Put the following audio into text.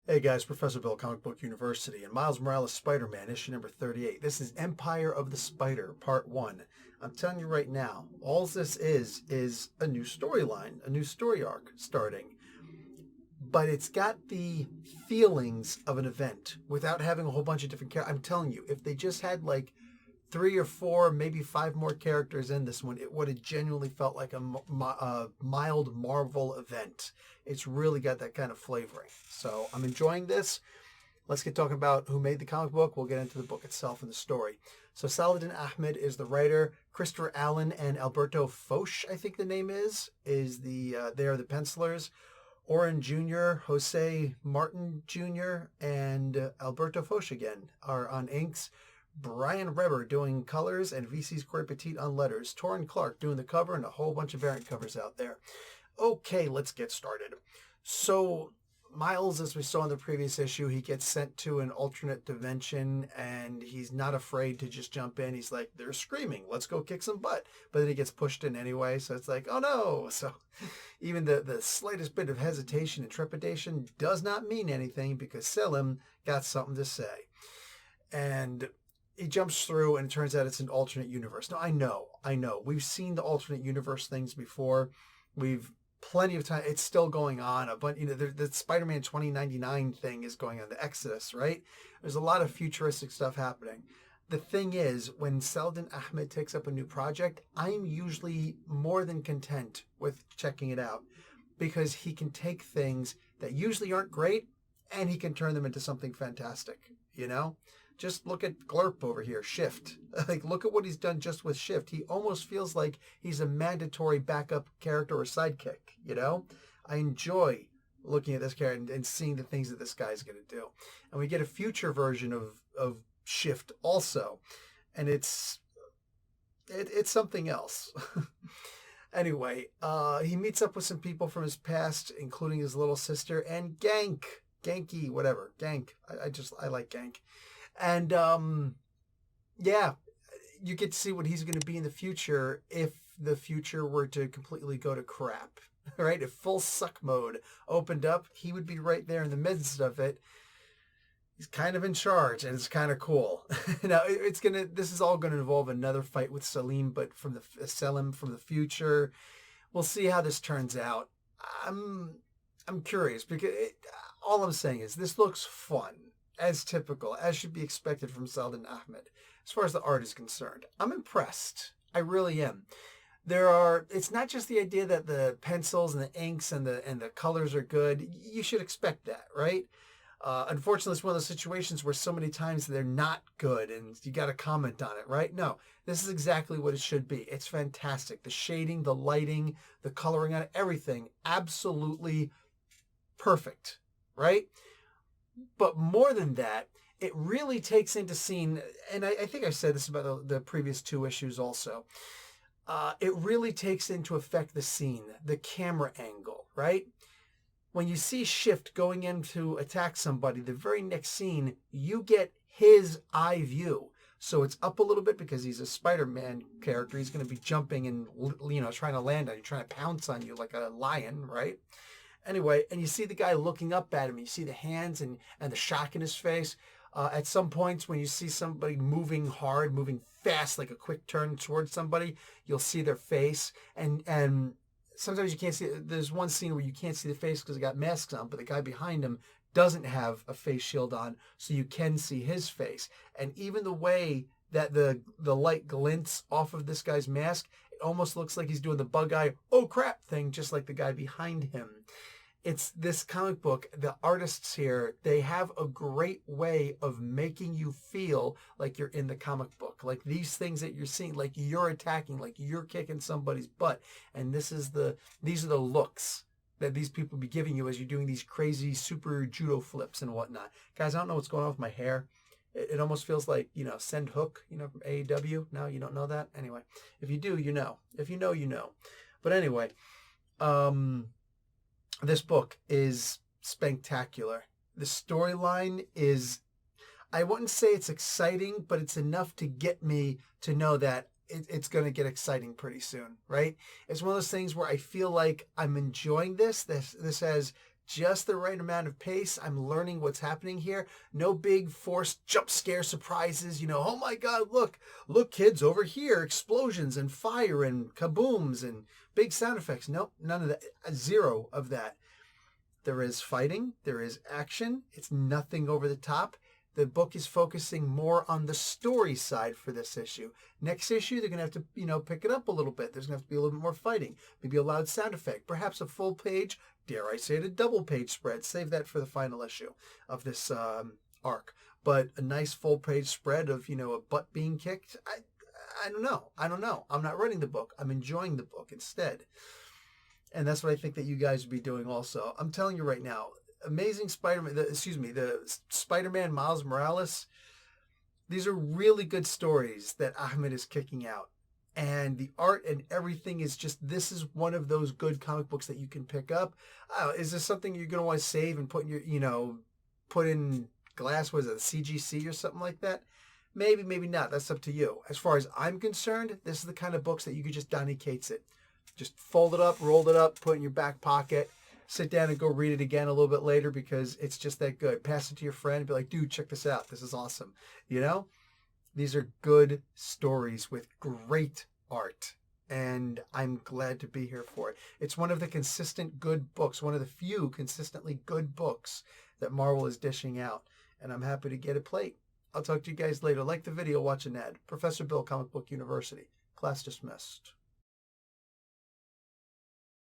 Hey guys, Professor Bill, Comic Book University, and Miles Morales Spider-Man, issue number 38. This is Empire of the Spider, part 1. I'm telling you right now, all this is a new storyline, a new story arc starting. But it's got the feelings of an event without having a whole bunch of different characters. I'm telling you, if they just had like 3 or 4, maybe 5 more characters in this one, it would have genuinely felt like a mild Marvel event. It's really got that kind of flavoring. So I'm enjoying this. Let's get talking about who made the comic book. We'll get into the book itself and the story. So Saladin Ahmed is the writer. Christopher Allen and Alberto Foch, I think the name is they are the pencilers. Oren Jr., Jose Martin Jr., and Alberto Foch again are on inks. Brian Reber doing colors and VC's Corey Petit on letters. Torrin Clark doing the cover and a whole bunch of variant covers out there. Okay, let's get started. So Miles, as we saw in the previous issue, he gets sent to an alternate dimension and he's not afraid to just jump in. He's like, they're screaming, let's go kick some butt. But then he gets pushed in anyway, so it's like, oh no. So even the slightest bit of hesitation and trepidation does not mean anything because Selim got something to say. And he jumps through and it turns out it's an alternate universe. Now, I know. We've seen the alternate universe things before. We've plenty of time. It's still going on. But, the Spider-Man 2099 thing is going on, the Exodus, right? There's a lot of futuristic stuff happening. The thing is, when Saladin Ahmed takes up a new project, I'm usually more than content with checking it out because he can take things that usually aren't great and he can turn them into something fantastic, Just look at Glurp over here, Shift. Like, look at what he's done just with Shift. He almost feels like he's a mandatory backup character or sidekick, I enjoy looking at this character and seeing the things that this guy's going to do. And we get a future version of Shift also. And it's something else. Anyway, he meets up with some people from his past, including his little sister and Genki, whatever. Gank. I like Gank. And yeah, you get to see what he's going to be in the future if the future were to completely go to crap, right? If full suck mode opened up, he would be right there in the midst of it. He's kind of in charge, and it's kind of cool. Now this is all gonna involve another fight with Selim from the future. We'll see how this turns out. I'm curious because all I'm saying is this looks fun. As typical, as should be expected from Saladin Ahmed. As far as the art is concerned, I'm impressed. I really am. It's not just the idea that the pencils and the inks and the colors are good. You should expect that, right? Unfortunately, it's one of those situations where so many times they're not good and you got to comment on it, right? No, this is exactly what it should be. It's fantastic. The shading, the lighting, the coloring on it, everything, absolutely perfect, right? But more than that, it really takes into scene, and I think I said this about the previous 2 issues also. It really takes into effect the scene, the camera angle, right? When you see Shift going in to attack somebody, the very next scene, you get his eye view. So it's up a little bit because he's a Spider-Man character. He's going to be jumping and, trying to land on you, trying to pounce on you like a lion, right? Anyway, and you see the guy looking up at him. You see the hands and the shock in his face. At some points when you see somebody moving hard, moving fast, like a quick turn towards somebody, you'll see their face. And sometimes you can't see. There's one scene where you can't see the face because they got masks on, but the guy behind him doesn't have a face shield on, so you can see his face. And even the way that the light glints off of this guy's mask, it almost looks like he's doing the bug eye, oh crap thing, just like the guy behind him. It's this comic book, the artists here, they have a great way of making you feel like you're in the comic book. Like these things that you're seeing, like you're attacking, like you're kicking somebody's butt. And these are the looks that these people be giving you as you're doing these crazy super judo flips and whatnot. Guys, I don't know what's going on with my hair. It almost feels like, Send Hook, from AEW. No, you don't know that? Anyway, if you do, you know. If you know, you know. But anyway, this book is spectacular. The storyline is, I wouldn't say it's exciting, but it's enough to get me to know that it's going to get exciting pretty soon, right? It's one of those things where I feel like I'm enjoying this. This has just the right amount of pace. I'm learning what's happening here. No big forced jump scare surprises. You know, oh my God, look, kids, over here, explosions and fire and kabooms and big sound effects. Nope, none of that. Zero of that. There is fighting. There is action. It's nothing over the top. The book is focusing more on the story side for this issue. Next issue, they're going to have to, you know, pick it up a little bit. There's going to have to be a little bit more fighting. Maybe a loud sound effect. Perhaps a full page, dare I say it, a double page spread. Save that for the final issue of this arc. But a nice full page spread of, you know, a butt being kicked. I don't know. I'm not reading the book. I'm enjoying the book instead. And that's what I think that you guys would be doing also. I'm telling you right now, Amazing Spider-Man, the Spider-Man Miles Morales, these are really good stories that Ahmed is kicking out. And the art and everything is just, this is one of those good comic books that you can pick up. Is this something you're going to want to save and put in your, you know, put in glass, was it CGC or something like that? Maybe, maybe not. That's up to you. As far as I'm concerned, this is the kind of books that you could just Donny Cates it. Just fold it up, roll it up, put it in your back pocket. Sit down and go read it again a little bit later because it's just that good. Pass it to your friend and be like, dude, check this out. This is awesome. You know, these are good stories with great art. And I'm glad to be here for it. It's one of the consistent good books, one of the few consistently good books that Marvel is dishing out. And I'm happy to get a plate. I'll talk to you guys later. Like the video, watch an ad. Professor Bill, Comic Book University. Class dismissed.